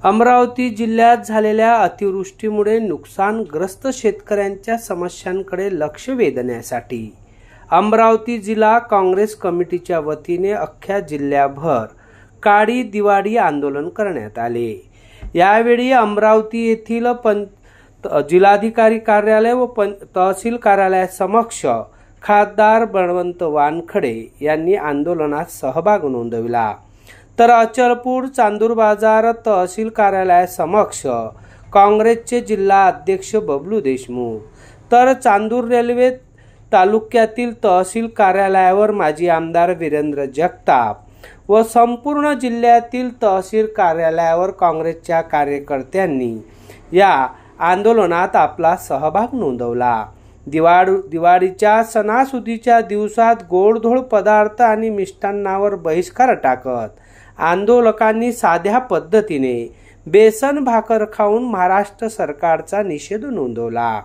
अमरावती जिल्ह्यात झालेल्या अतिवृष्टीमुळे नुकसानग्रस्त शेतकऱ्यांच्या समस्यांकडे लक्ष वेधण्यासाठी अमरावती जिल्हा काँग्रेस कमिटीच्या वतीने अख्ख्या जिल्ह्याभर काळी दिवाळी आंदोलन करण्यात आले। यावेळी अमरावती येथील जिल्हाधिकारी कार्यालय व तहसील कार्यालयासमक्ष खासदार बळवंत वानखडे यांनी आंदोलनात सहभाग नोंदविला। तर अचलपूर चांदूर बाजार तहसील कार्यालयासमक्ष काँग्रेसचे जिल्हा अध्यक्ष बबलू देशमुख, तर चांदूर रेल्वे तालुक्यातील तहसील कार्यालयावर माजी आमदार वीरेंद्र जगताप व संपूर्ण जिल्ह्यातील तहसील कार्यालयावर काँग्रेसच्या कार्यकर्त्यांनी या आंदोलनात आपला सहभाग नोंदवला। दिवाळीच्या सणासुदीच्या दिवसात गोडधोड पदार्थ आणि मिष्टान्नावर बहिष्कार टाकत आंदोलकांनी साध्या पद्धतीने बेसन भाकर खाऊन महाराष्ट्र सरकारचा निषेध नोंदवला।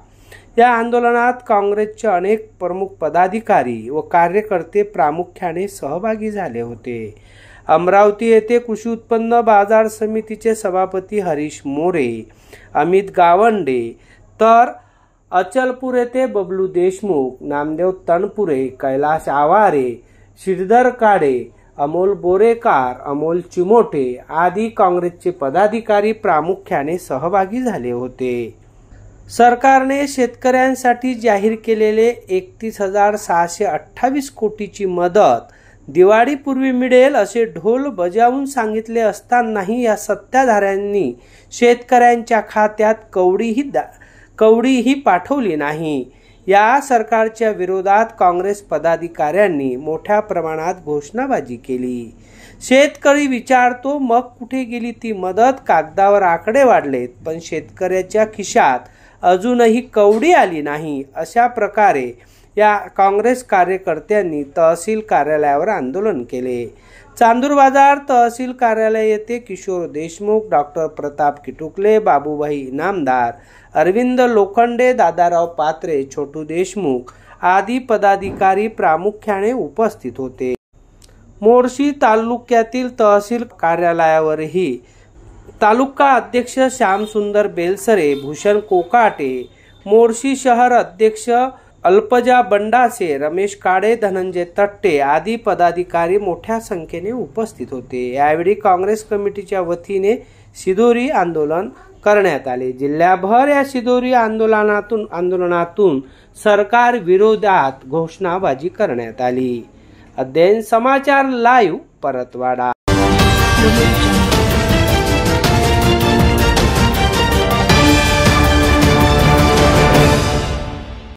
या आंदोलनात काँग्रेसचे अनेक प्रमुख पदाधिकारी व कार्यकर्ते प्रामुख्याने सहभागी झाले होते। अमरावती येथे कृषी उत्पन्न बाजार समितीचे सभापती हरीश मोरे, अमित गावंडे, तर अचलपूर येथे बबलू देशमुख, नामदेव तनपुरे, कैलाश आवारे, श्रीधर काडे, अमोल बोरेकार, अमोल चिमोटे आदी काँग्रेसचे पदाधिकारी प्रामुख्याने सहभागी झाले होते। सरकारने शेतकऱ्यांसाठी जाहीर केलेले 31,628 कोटीची मदत दिवाळीपूर्वी मिळेल असे ढोल बजावून सांगितले असतानाही या सत्ताधाऱ्यांनी शेतकऱ्यांच्या खात्यात कवडीही पाठवली नाही। या सरकारच्या विरोधात काँग्रेस पदाधिकाऱ्यांनी मोठ्या प्रमाणात घोषणाबाजी केली। शेतकरी विचारतो मग कुठे गेली ती मदत? कागदावर आकडे वाढलेत पण शेतकऱ्याच्या खिशात अजूनही कवडी आली नाही। अशा प्रकारे या काँग्रेस कार्यकर्त्यांनी तहसील कार्यालयावर आंदोलन केले। चांदूर बाजार तहसील कार्यालय येथे किशोर देशमुख, डॉक्टर प्रताप किटुकले, बाबूभाई इनामदार, अरविंद लोखंडे, दादाराव पात्रे, छोटू देशमुख आदी पदाधिकारी प्रामुख्याने उपस्थित होते। मोर्शी तालुक्यातील तहसील कार्यालयावरही तालुका अध्यक्ष श्यामसुंदर बेलसरे, भूषण कोकाटे, मोर्शी शहर अध्यक्ष अल्पजा बंडासे, रमेश काडे, धनंजय तट्टे आदी पदाधिकारी मोठ्या संख्येने उपस्थित होते। यावेळी काँग्रेस कमिटीच्या वतीने शिदोरी आंदोलन करण्यात आले। जिल्ह्याभर या शिदोरी आंदोलनातून सरकार विरोधात घोषणाबाजी करण्यात आली। अध्ययन समाचार लाईव्ह, परतवाडा।